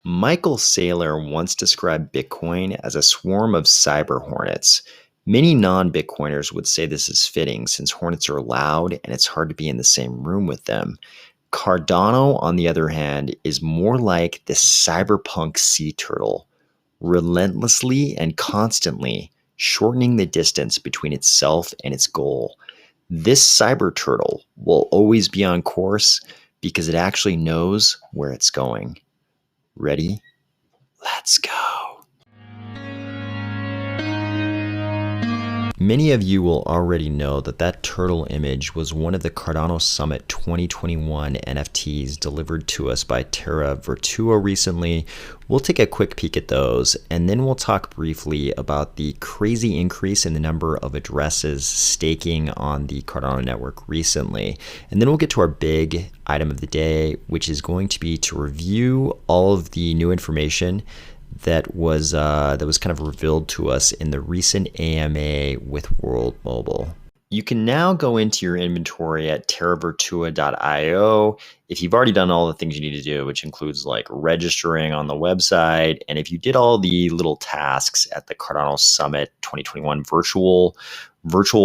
Michael Saylor once described Bitcoin as a swarm of cyber hornets. Many non Bitcoiners would say this is fitting since hornets are loud and it's hard to be in the same room with them. Cardano, on the other hand, is more like the cyberpunk sea turtle, relentlessly and constantly shortening the distance between itself and its goal. This cyber turtle will always be on course because it actually knows where it's going. Ready? Let's go. Many of you will already know that turtle image was one of the Cardano Summit 2021 NFTs delivered to us by Taara Virtua recently. We'll take a quick peek at those, and then we'll talk briefly about the crazy increase in the number of addresses staking on the Cardano network recently. And then we'll get to our big item of the day, which is going to be to review all of the new information that was kind of revealed to us in the recent AMA with World Mobile. You can now go into your inventory at terravirtua.io if you've already done all the things you need to do, which includes like registering on the website. And if you did all the little tasks at the Cardano Summit 2021 virtual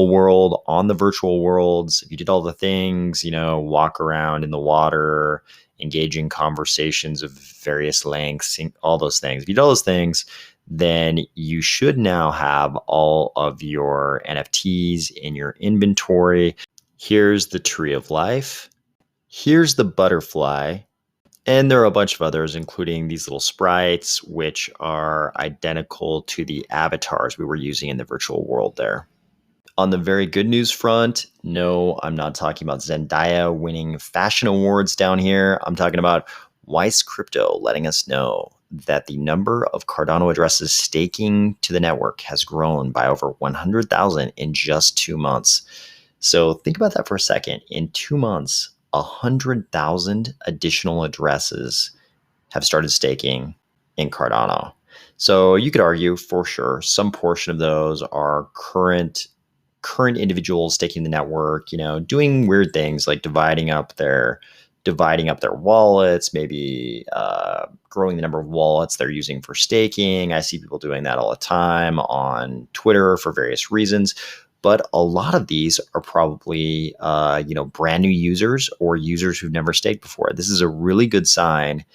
world on the virtual worlds, if you did all the things, walk around in the water, engaging conversations of various lengths, all those things. If you do all those things, then you should now have all of your NFTs in your inventory. Here's the tree of life. Here's the butterfly. And there are a bunch of others, including these little sprites, which are identical to the avatars we were using in the virtual world there. On the very good news front, no, I'm not talking about Zendaya winning fashion awards down here. I'm talking about Weiss Crypto letting us know that the number of Cardano addresses staking to the network has grown by over 100,000 in just 2 months. So think about that for a second. In 2 months, 100,000 additional addresses have started staking in Cardano. So you could argue for sure some portion of those are current individuals staking the network, doing weird things like dividing up their wallets, maybe growing the number of wallets they're using for staking. I see people doing that all the time on Twitter for various reasons. But a lot of these are probably, brand new users or users who've never staked before. This is a really good sign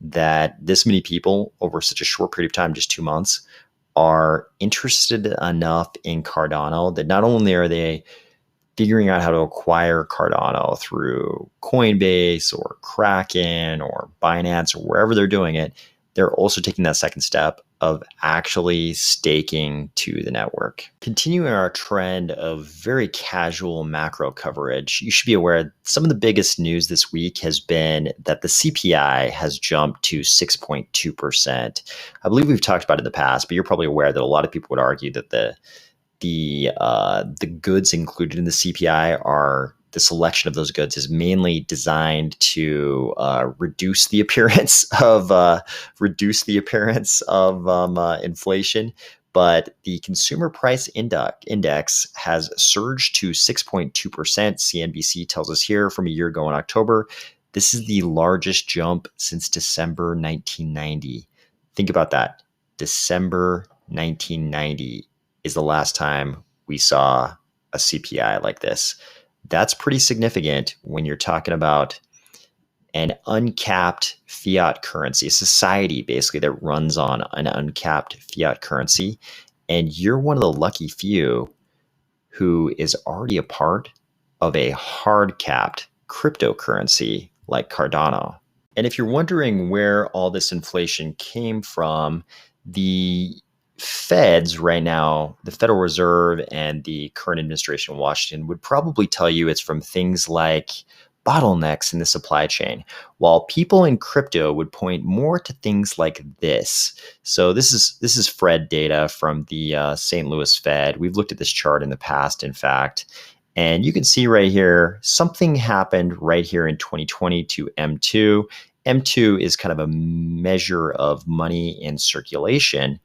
that this many people over such a short period of time, just 2 months, are interested enough in Cardano that not only are they figuring out how to acquire Cardano through Coinbase or Kraken or Binance or wherever they're doing it, they're also taking that second step of actually staking to the network. Continuing our trend of very casual macro coverage, you should be aware some of the biggest news this week has been that the CPI has jumped to 6.2%. I believe we've talked about it in the past, but you're probably aware that a lot of people would argue that the goods included in the CPI are the selection of those goods is mainly designed to reduce the appearance of inflation. But the consumer price index has surged to 6.2%. CNBC tells us here from a year ago in October. This is the largest jump since December 1990. Think about that. December 1990 is the last time we saw a CPI like this. That's pretty significant when you're talking about an uncapped fiat currency, a society basically that runs on an uncapped fiat currency. And you're one of the lucky few who is already a part of a hard capped cryptocurrency like Cardano. And if you're wondering where all this inflation came from, the Feds right now, the Federal Reserve and the current administration in Washington would probably tell you it's from things like bottlenecks in the supply chain, while people in crypto would point more to things like this. So this is Fred data from the St. Louis Fed. We've looked at this chart in the past, in fact, and you can see right here, something happened right here in 2020 to M2. M2 is kind of a measure of money in circulation.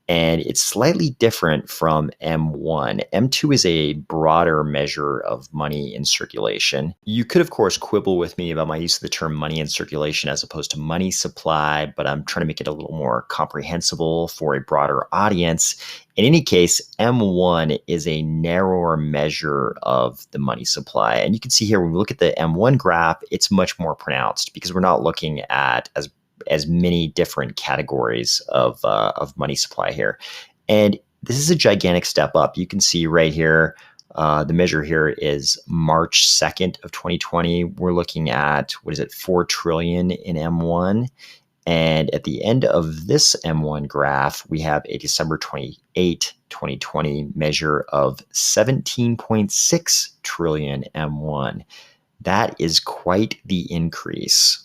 And it's slightly different from M1. M2 is a broader measure of money in circulation. You could, of course, quibble with me about my use of the term money in circulation as opposed to money supply, but I'm trying to make it a little more comprehensible for a broader audience. In any case, M1 is a narrower measure of the money supply. And you can see here, when we look at the M1 graph, it's much more pronounced because we're not looking at as many different categories of money supply here. And this is a gigantic step up. You can see right here, the measure here is March 2nd of 2020. We're looking at, 4 trillion in M1. And at the end of this M1 graph, we have a December 28, 2020 measure of 17.6 trillion M1. That is quite the increase.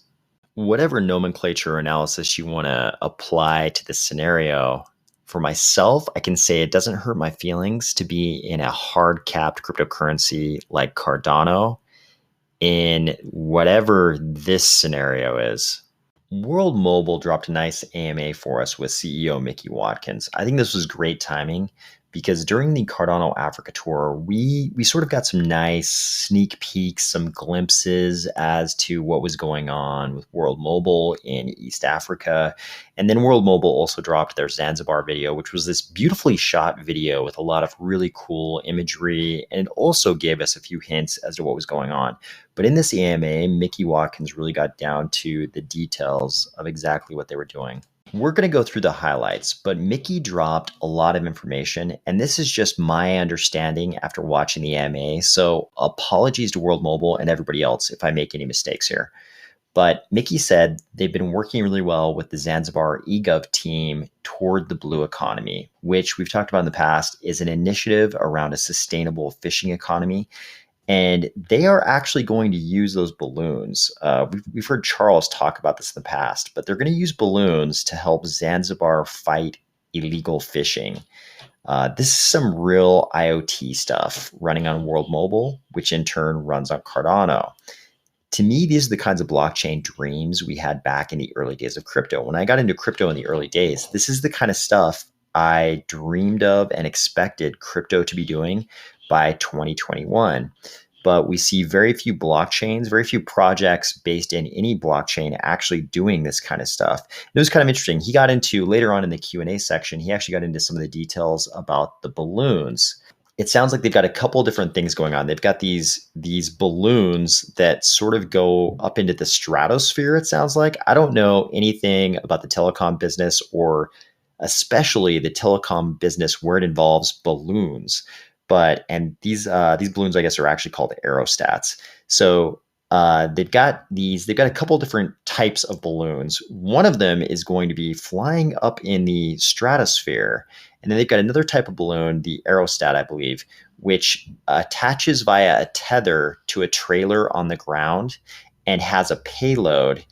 Whatever nomenclature or analysis you want to apply to this scenario, for myself, I can say it doesn't hurt my feelings to be in a hard capped cryptocurrency like Cardano in whatever this scenario is. World Mobile dropped a nice AMA for us with CEO Mickey Watkins. I think this was great timing because during the Cardano Africa tour, we sort of got some nice sneak peeks, some glimpses as to what was going on with World Mobile in East Africa. And then World Mobile also dropped their Zanzibar video, which was this beautifully shot video with a lot of really cool imagery. And it also gave us a few hints as to what was going on. But in this AMA, Mickey Watkins really got down to the details of exactly what they were doing. We're going to go through the highlights, but Mickey dropped a lot of information, and this is just my understanding after watching the AMA, so apologies to World Mobile and everybody else if I make any mistakes here. But Mickey said they've been working really well with the Zanzibar eGov team toward the blue economy, which we've talked about in the past is an initiative around a sustainable fishing economy. And they are actually going to use those balloons. We've heard Charles talk about this in the past, but they're going to use balloons to help Zanzibar fight illegal fishing. This is some real IoT stuff running on World Mobile, which in turn runs on Cardano. To me, these are the kinds of blockchain dreams we had back in the early days of crypto. When I got into crypto in the early days, this is the kind of stuff I dreamed of and expected crypto to be doing by 2021. But we see very few blockchains, very few projects based in any blockchain actually doing this kind of stuff. It was kind of interesting. He got into, later on in the Q&A section, he actually got into some of the details about the balloons. It sounds like they've got a couple different things going on. They've got these balloons that sort of go up into the stratosphere, it sounds like. I don't know anything about the telecom business, or especially the telecom business where it involves balloons. And these balloons, I guess, are actually called aerostats. So they've got a couple different types of balloons. One of them is going to be flying up in the stratosphere. And then they've got another type of balloon, the aerostat, I believe, which attaches via a tether to a trailer on the ground and has a payload.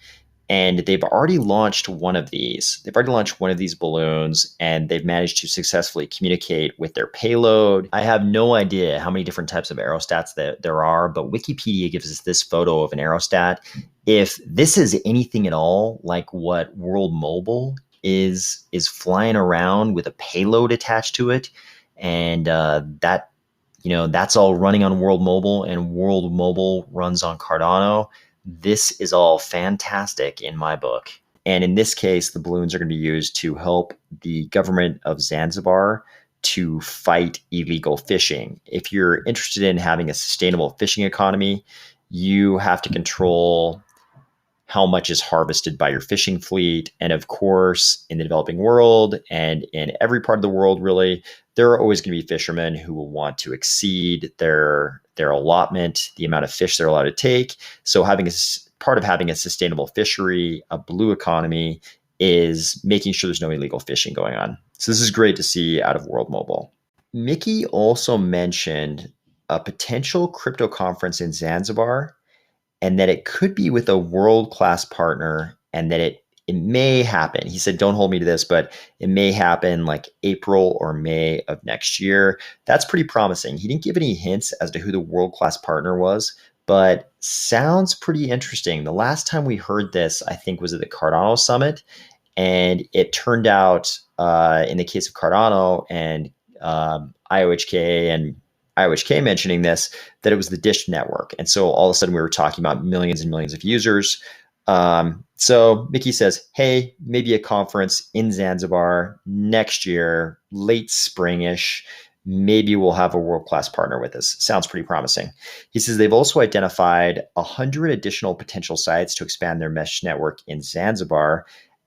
And they've already launched one of these. They've already launched one of these balloons, and they've managed to successfully communicate with their payload. I have no idea how many different types of aerostats that there are, but Wikipedia gives us this photo of an aerostat. If this is anything at all like what World Mobile is flying around with a payload attached to it, and that's all running on World Mobile, and World Mobile runs on Cardano, this is all fantastic in my book. And in this case, the balloons are going to be used to help the government of Zanzibar to fight illegal fishing. If you're interested in having a sustainable fishing economy, you have to control how much is harvested by your fishing fleet. And of course, in the developing world and in every part of the world, really, there are always going to be fishermen who will want to exceed their allotment, the amount of fish they're allowed to take. So part of having a sustainable fishery, a blue economy, is making sure there's no illegal fishing going on. So this is great to see out of World Mobile. Mickey also mentioned a potential crypto conference in Zanzibar, and that it could be with a world-class partner, and that it may happen. He said, don't hold me to this, but it may happen like April or May of next year. That's pretty promising. He didn't give any hints as to who the world-class partner was, but sounds pretty interesting. The last time we heard this, I think, was at the Cardano Summit, And it turned out, in the case of Cardano and IOHK and IOHK mentioning this, that it was the Dish network. And so all of a sudden we were talking about millions and millions of users. So Mickey says, hey, maybe a conference in Zanzibar next year, late springish. Maybe we'll have a world-class partner with us. Sounds pretty promising. He says they've also identified 100 additional potential sites to expand their mesh network in Zanzibar.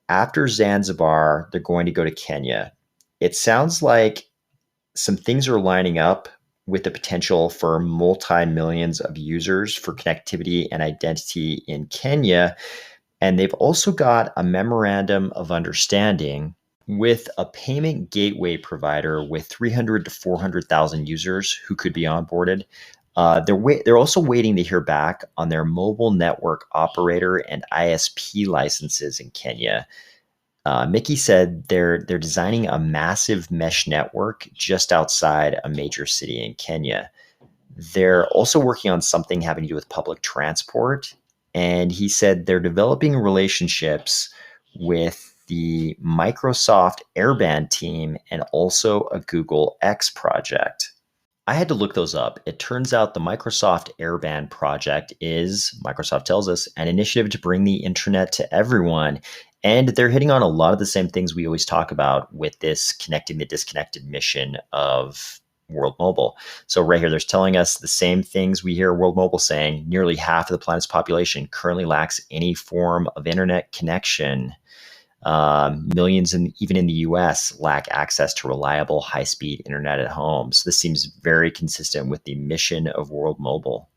After Zanzibar, they're going to go to Kenya. It sounds like some things are lining up with the potential for multi-millions of users for connectivity and identity in Kenya. And they've also got a memorandum of understanding with a payment gateway provider with 300 to 400,000 users who could be onboarded. They're also waiting to hear back on their mobile network operator and ISP licenses in Kenya. Mickey said they're designing a massive mesh network just outside a major city in Kenya. They're also working on something having to do with public transport. And he said they're developing relationships with the Microsoft Airband team and also a Google X project. I had to look those up. It turns out the Microsoft Airband project is, Microsoft tells us, an initiative to bring the internet to everyone. And they're hitting on a lot of the same things we always talk about with this connecting the disconnected mission of World Mobile. So right here, they're telling us the same things we hear World Mobile saying. Nearly half of the planet's population currently lacks any form of internet connection. Millions, even in the US, lack access to reliable high-speed internet at home. So this seems very consistent with the mission of World Mobile.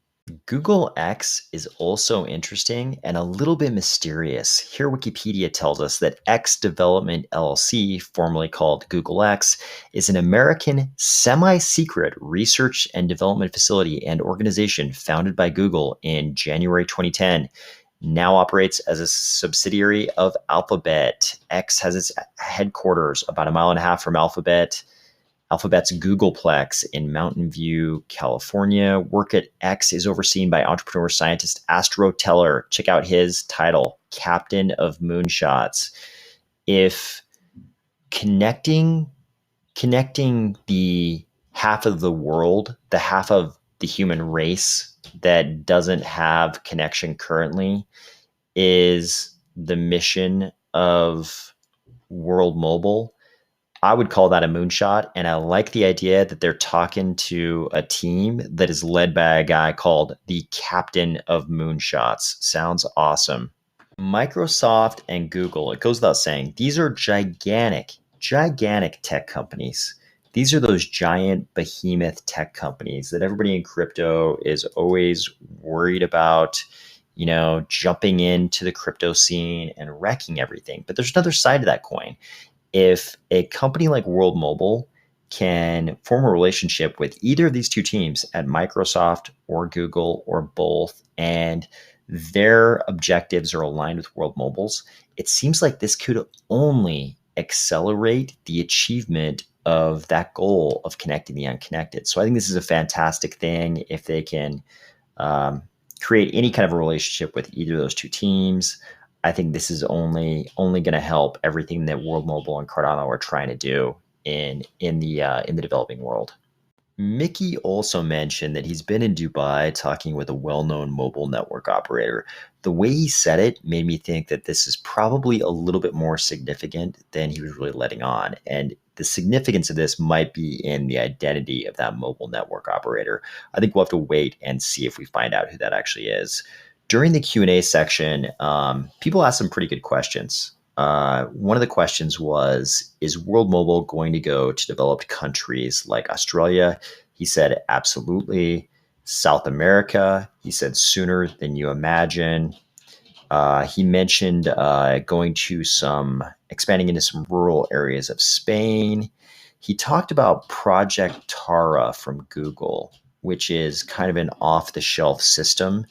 Google X is also interesting and a little bit mysterious. Here, Wikipedia tells us that X Development LLC, formerly called Google X, is an American semi-secret research and development facility and organization founded by Google in January 2010. Now operates as a subsidiary of Alphabet. X has its headquarters about a mile and a half from Alphabet's Googleplex in Mountain View, California. Work at X is overseen by entrepreneur scientist Astro Teller. Check out his title, Captain of Moonshots. If connecting the half of the world, the half of the human race that doesn't have connection currently is the mission of World Mobile, I would call that a moonshot. And I like the idea that they're talking to a team that is led by a guy called the Captain of Moonshots. Sounds awesome. Microsoft and Google, it goes without saying, these are gigantic tech companies. These are those giant behemoth tech companies that everybody in crypto is always worried about, jumping into the crypto scene and wrecking everything. But there's another side to that coin. If a company like World Mobile can form a relationship with either of these two teams at Microsoft or Google or both, and their objectives are aligned with World Mobile's, it seems like this could only accelerate the achievement of that goal of connecting the unconnected. So I think this is a fantastic thing if they can create any kind of a relationship with either of those two teams. I think this is only going to help everything that World Mobile and Cardano are trying to do in the developing world. Mickey also mentioned that he's been in Dubai talking with a well-known mobile network operator. The way he said it made me think that this is probably a little bit more significant than he was really letting on. And the significance of this might be in the identity of that mobile network operator. I think we'll have to wait and see if we find out who that actually is. During the Q&A section, people asked some pretty good questions. One of the questions was, is World Mobile going to go to developed countries like Australia? He said, absolutely. South America, he said, sooner than you imagine. He mentioned expanding into some rural areas of Spain. He talked about Project Taara from Google, which is kind of an off-the-shelf system,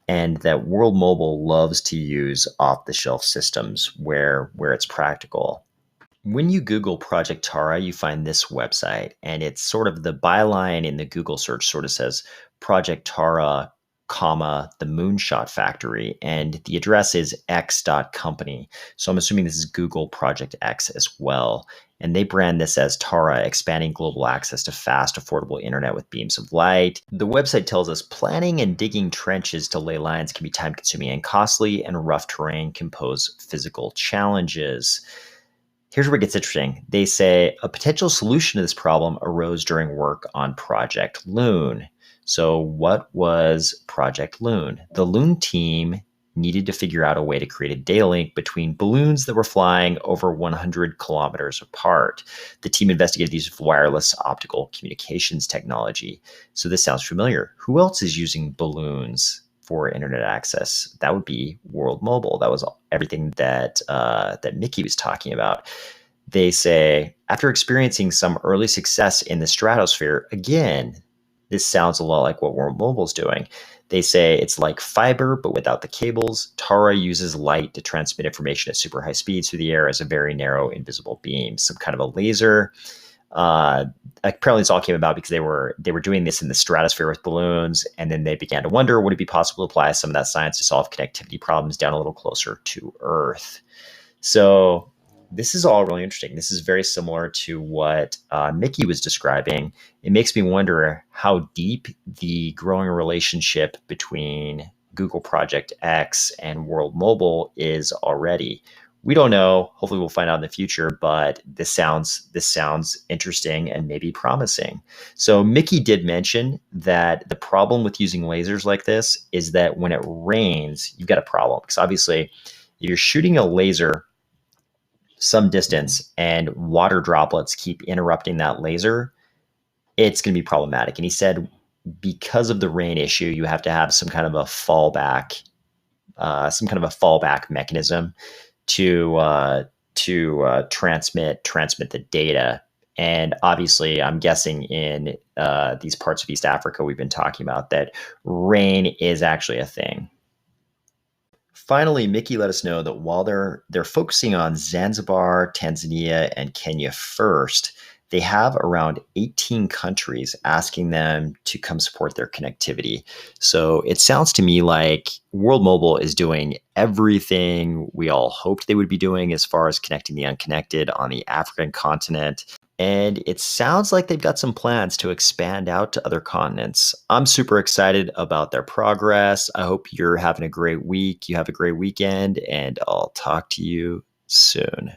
and that World Mobile loves to use off-the-shelf systems where it's practical. When you Google Project Taara, you find this website, and it's sort of the byline in the Google search sort of says Project Taara, comma, the Moonshot Factory, and the address is x.company. So I'm assuming this is Google Project X as well. And they brand this as Taara, expanding global access to fast, affordable internet with beams of light. The website tells us planning and digging trenches to lay lines can be time consuming and costly, and rough terrain can pose physical challenges. Here's where it gets interesting. They say a potential solution to this problem arose during work on Project Loon. So, what was Project Loon? The Loon team needed to figure out a way to create a data link between balloons that were flying over 100 kilometers apart. The team investigated the use of wireless optical communications technology. So, this sounds familiar. Who else is using balloons for internet access? That would be World Mobile. That was everything that Mickey was talking about. They say, after experiencing some early success in the stratosphere, again, this sounds a lot like what World Mobile's doing. They say it's like fiber, but without the cables. Taara uses light to transmit information at super high speeds through the air as a very narrow, invisible beam, some kind of a laser. Apparently, this all came about because they were doing this in the stratosphere with balloons, and then they began to wonder, would it be possible to apply some of that science to solve connectivity problems down a little closer to Earth? So this is all really interesting. This is very similar to what Mickey was describing. It makes me wonder how deep the growing relationship between Google Project X and World Mobile is already. We don't know. Hopefully, we'll find out in the future. But this sounds interesting and maybe promising. So Mickey did mention that the problem with using lasers like this is that when it rains, you've got a problem, because obviously, if you're shooting a laser some distance and water droplets keep interrupting that laser, it's going to be problematic. And he said, because of the rain issue, you have to have some kind of a fallback mechanism to transmit the data. And obviously, I'm guessing in these parts of East Africa we've been talking about, that rain is actually a thing. Finally, Mickey let us know that while they're focusing on Zanzibar, Tanzania, and Kenya first, they have around 18 countries asking them to come support their connectivity. So it sounds to me like World Mobile is doing everything we all hoped they would be doing as far as connecting the unconnected on the African continent. And it sounds like they've got some plans to expand out to other continents. I'm super excited about their progress. I hope you're having a great week. You have a great weekend, and I'll talk to you soon.